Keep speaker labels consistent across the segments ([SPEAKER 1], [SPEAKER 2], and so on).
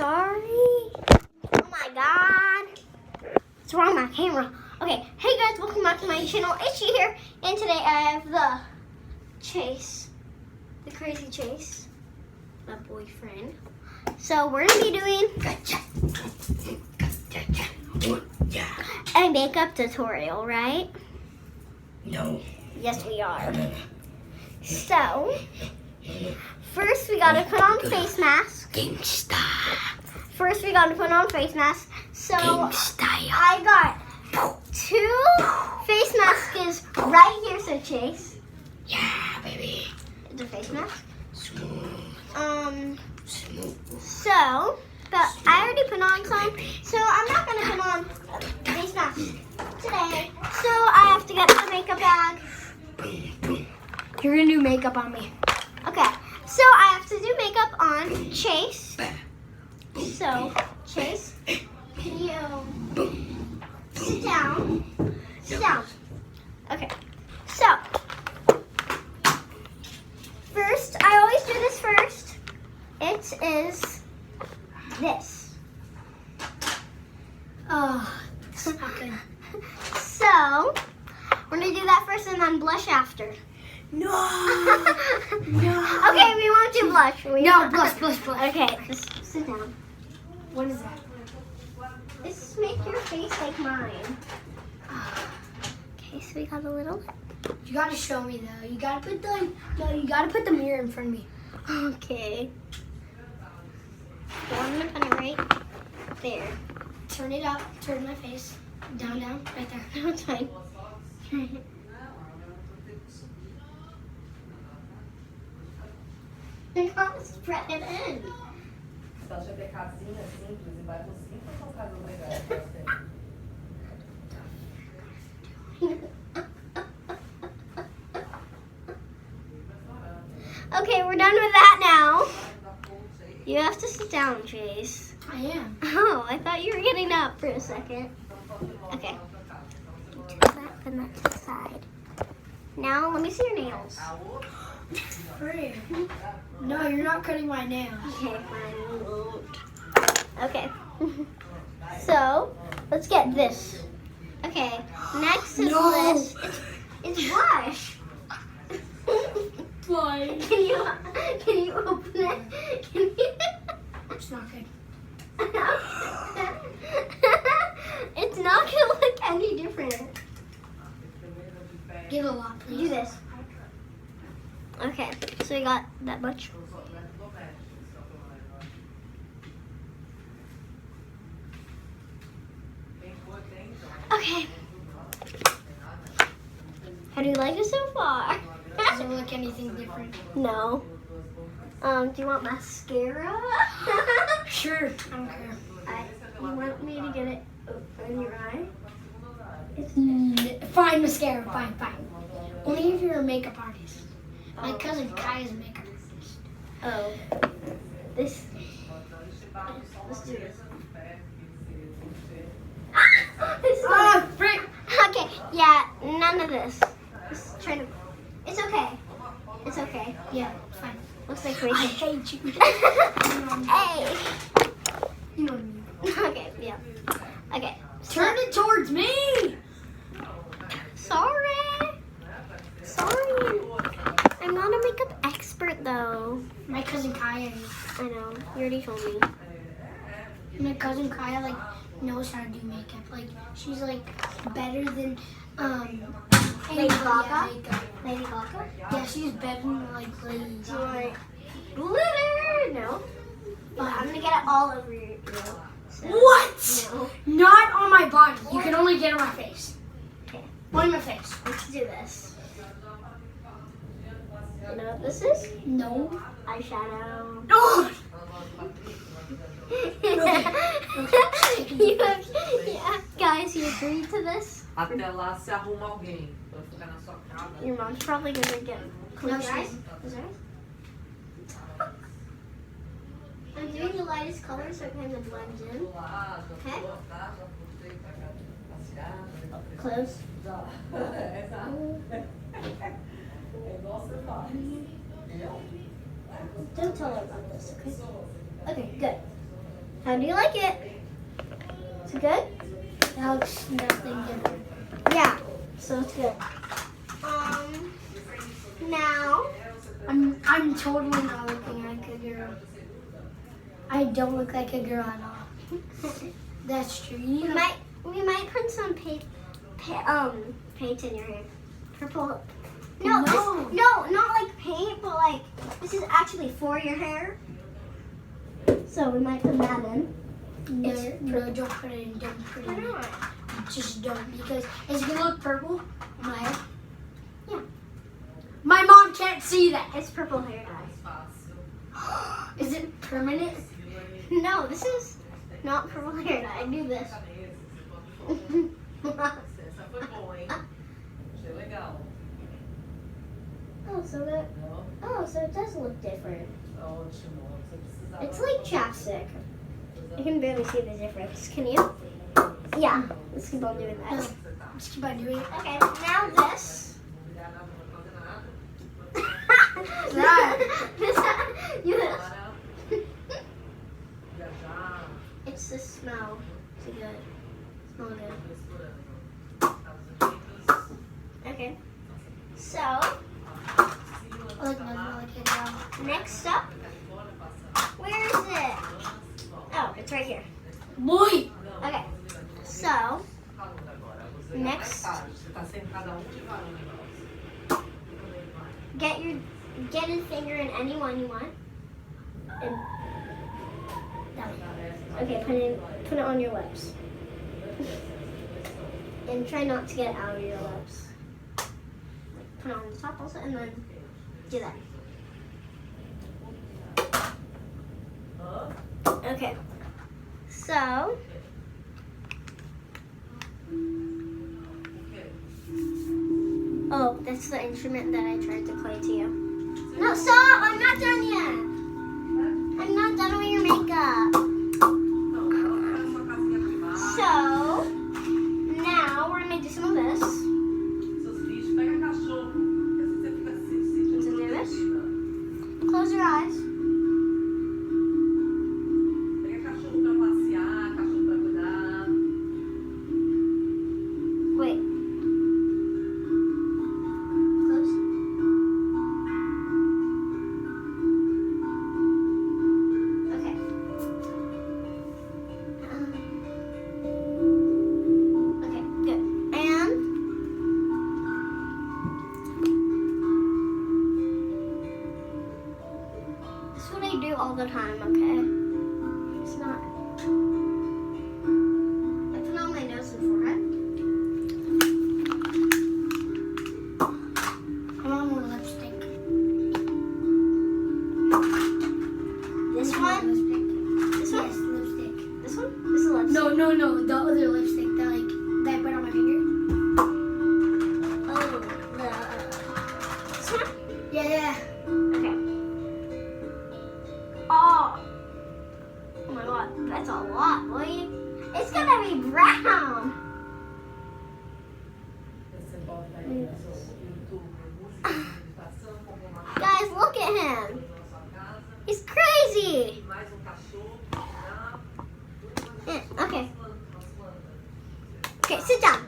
[SPEAKER 1] sorry. Oh my god. What's wrong with my camera? Okay, hey guys, welcome back to my channel. Itchy here, and today I have the Chase, the crazy Chase, my boyfriend. So we're gonna be doing a makeup tutorial, right?
[SPEAKER 2] No.
[SPEAKER 1] Yes, we are. So first we gotta put on face mask.
[SPEAKER 2] Gangsta.
[SPEAKER 1] First we gotta put on face mask. So
[SPEAKER 2] Gangsta.
[SPEAKER 1] I got 2 face masks right here. So Chase,
[SPEAKER 2] Yeah, baby.
[SPEAKER 1] it's a face mask.
[SPEAKER 2] Smooth. Smooth.
[SPEAKER 1] So, but I already put on some, so I'm not gonna put on face mask today. So I have to get the makeup bag.
[SPEAKER 2] Boom, boom.
[SPEAKER 3] You're gonna do makeup on me.
[SPEAKER 1] Okay, so I have to do makeup on Chase. So, Chase, can you sit down? Sit down. Okay, so first, I always do this first. It is this.
[SPEAKER 3] Oh, it's not good.
[SPEAKER 1] So, we're gonna do that first and then blush after.
[SPEAKER 3] No.
[SPEAKER 1] Okay, we won't do blush.
[SPEAKER 3] No, blush.
[SPEAKER 1] Okay, just sit down.
[SPEAKER 3] What is that?
[SPEAKER 1] This make your face like mine. Okay, so we got a little.
[SPEAKER 3] You gotta show me though. You gotta put the mirror in front of me.
[SPEAKER 1] Okay. So I'm gonna put it right there.
[SPEAKER 3] Turn it up. Turn my face. Down, right there.
[SPEAKER 1] No, it's fine. I can't spread it in.
[SPEAKER 4] Você acha que é casinha simples e bairro simples ou são casas legais pra você?
[SPEAKER 1] Okay, we're done with that now. You have to sit down, Chase.
[SPEAKER 3] I am.
[SPEAKER 1] Oh, I thought you were getting up for a second. Okay. Put that to the side. Now, let me see your nails.
[SPEAKER 3] Hurry. No, you're not cutting my nails.
[SPEAKER 1] Okay, fine. We won't. Okay. So, let's get this. Okay, next is
[SPEAKER 3] No.
[SPEAKER 1] this. It's blush.
[SPEAKER 3] Why?
[SPEAKER 1] Can you open it? Can you?
[SPEAKER 3] It's not good.
[SPEAKER 1] It's not gonna look any different.
[SPEAKER 3] Get a lot,
[SPEAKER 1] Do
[SPEAKER 3] please.
[SPEAKER 1] this. Okay, so we got that much. Okay. How do you like it so far?
[SPEAKER 3] Doesn't look anything different.
[SPEAKER 1] No. Do you want mascara?
[SPEAKER 3] Sure. I don't care.
[SPEAKER 1] You want me to get it in your eye?
[SPEAKER 3] Fine, mascara. Fine. Only if you're a makeup artist. My cousin Kai is a makeup artist.
[SPEAKER 1] Oh. This. Let's do this. This is
[SPEAKER 3] Ah, frick!
[SPEAKER 1] okay, yeah, none of this. Just try to. It's okay. It's okay.
[SPEAKER 3] Yeah, it's fine.
[SPEAKER 1] Looks like
[SPEAKER 3] I
[SPEAKER 1] crazy.
[SPEAKER 3] hate you.
[SPEAKER 1] Hey.
[SPEAKER 3] You know what I mean.
[SPEAKER 1] Okay, yeah. Okay.
[SPEAKER 3] Turn it towards me!
[SPEAKER 1] Sorry. I'm not a makeup expert though.
[SPEAKER 3] My cousin Kaya is.
[SPEAKER 1] I know. You already told me.
[SPEAKER 3] My cousin Kaya like knows how to do makeup. Like she's like better than
[SPEAKER 1] Lady
[SPEAKER 3] anybody
[SPEAKER 1] Gaga?
[SPEAKER 3] at makeup.
[SPEAKER 1] Lady Gaga?
[SPEAKER 3] Yeah, she's better than like Lady
[SPEAKER 1] Do you
[SPEAKER 3] Gaga.
[SPEAKER 1] want glitter? No. I'm gonna get it all over you. So,
[SPEAKER 3] What?
[SPEAKER 1] No.
[SPEAKER 3] Not on my body. You can only get on my face.
[SPEAKER 1] Okay.
[SPEAKER 3] On my face.
[SPEAKER 1] Let's do this. You know what this is?
[SPEAKER 3] No.
[SPEAKER 1] Eyeshadow.
[SPEAKER 3] Oh!
[SPEAKER 1] Yeah, guys, you agree to this?
[SPEAKER 4] Até lá se arruma alguém pra ficar na sua casa.
[SPEAKER 1] Your mom's probably gonna get close
[SPEAKER 3] No,
[SPEAKER 1] your eyes.
[SPEAKER 3] she's-
[SPEAKER 1] Close your eyes. I'm doing the lightest color so it kind of blends in.
[SPEAKER 4] Lá, já
[SPEAKER 1] Okay.
[SPEAKER 4] vou voltar, já voltei pra cá passear.
[SPEAKER 1] Close.
[SPEAKER 4] Já. Exato. É igual você faz. Eu?
[SPEAKER 1] Don't tell her about this, okay? Okay, good. How do you like it? Is it good?
[SPEAKER 3] That looks nothing different.
[SPEAKER 1] Yeah. So it's good. Now.
[SPEAKER 3] I'm totally not looking like a girl. I don't look like a girl at all. That's true.
[SPEAKER 1] We might put some paint in your hair. Purple. No,
[SPEAKER 3] No.
[SPEAKER 1] no, not like paint, but like this is actually for your hair. So we might put that in.
[SPEAKER 3] No, don't put it in. Don't put it
[SPEAKER 1] Why
[SPEAKER 3] in.
[SPEAKER 1] not?
[SPEAKER 3] Just don't, because it's gonna look purple in my hair.
[SPEAKER 1] Yeah.
[SPEAKER 3] My mom can't see that.
[SPEAKER 1] It's purple hair dye.
[SPEAKER 3] Is it permanent?
[SPEAKER 1] No, this is not purple hair dye. I do this.
[SPEAKER 4] Essa foi boa, hein? Achei legal.
[SPEAKER 1] Oh, so it does look different.
[SPEAKER 4] Ótimo. Você precisava.
[SPEAKER 1] It's like chapstick. I can barely see the difference. Can you? Yeah. Let's keep on doing that.
[SPEAKER 3] Just keep on doing it.
[SPEAKER 1] Okay, now this.
[SPEAKER 3] That.
[SPEAKER 1] It's the smell. It's good. Smell good. Okay. So,
[SPEAKER 3] Look, nothing like it now.
[SPEAKER 1] next up. Where is it? Oh, it's right here.
[SPEAKER 3] Boy!
[SPEAKER 1] Okay. So, next,
[SPEAKER 4] Você tá sempre cada de vários negócios.
[SPEAKER 1] get a finger in any one you want. And, okay, put it on your lips. And try not to get it out of your lips. Put it on the top also, and then do that. Okay. So, oh, that's the instrument that I tried to play to you. No, stop! I'm not done yet. I'm not done with your makeup. So, now we're gonna do some of this.
[SPEAKER 4] Seus bichos, pega cachorro. Você fica se
[SPEAKER 1] Close your eyes.
[SPEAKER 4] Pega cachorro pra passear, cachorro pra cuidar.
[SPEAKER 1] Wait. Close. Okay. Okay, good. And this is what I do all the time, okay? It's not. I put on my nose and forehead.
[SPEAKER 3] I want more lipstick.
[SPEAKER 1] This one?
[SPEAKER 3] Lipstick.
[SPEAKER 1] This one?
[SPEAKER 3] Yes, lipstick.
[SPEAKER 1] This one? This is lipstick.
[SPEAKER 3] No, the other lipstick that I put on my finger.
[SPEAKER 1] Oh, this one?
[SPEAKER 3] Yeah.
[SPEAKER 1] Okay. Oh. Oh my god, that's a lot, boy. It's gonna be brown.
[SPEAKER 4] Você bota aí no seu YouTube, música, meditação, como uma
[SPEAKER 1] Guys, look at him.
[SPEAKER 4] na sua casa,
[SPEAKER 1] He's crazy.
[SPEAKER 4] mais cachorro,
[SPEAKER 1] Okay. Okay, sit down.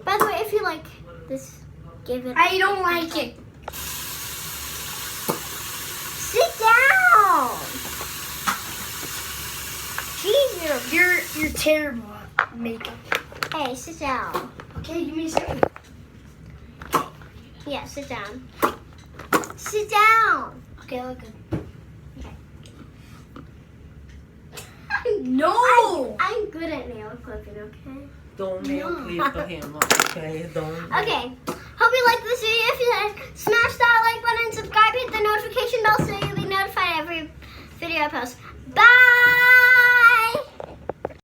[SPEAKER 1] By the way, if you like this, give it.
[SPEAKER 3] I don't like it.
[SPEAKER 1] Sit down. Jeez,
[SPEAKER 3] You're terrible at makeup.
[SPEAKER 1] hey, sit down.
[SPEAKER 3] Okay, give me a second.
[SPEAKER 1] Yeah, sit down. Sit down.
[SPEAKER 3] Okay, I look good.
[SPEAKER 1] No.
[SPEAKER 3] No.
[SPEAKER 1] I'm good at nail clipping, okay?
[SPEAKER 4] Don't nail clip him, okay? Don't.
[SPEAKER 1] Okay. Hope you liked this video. If you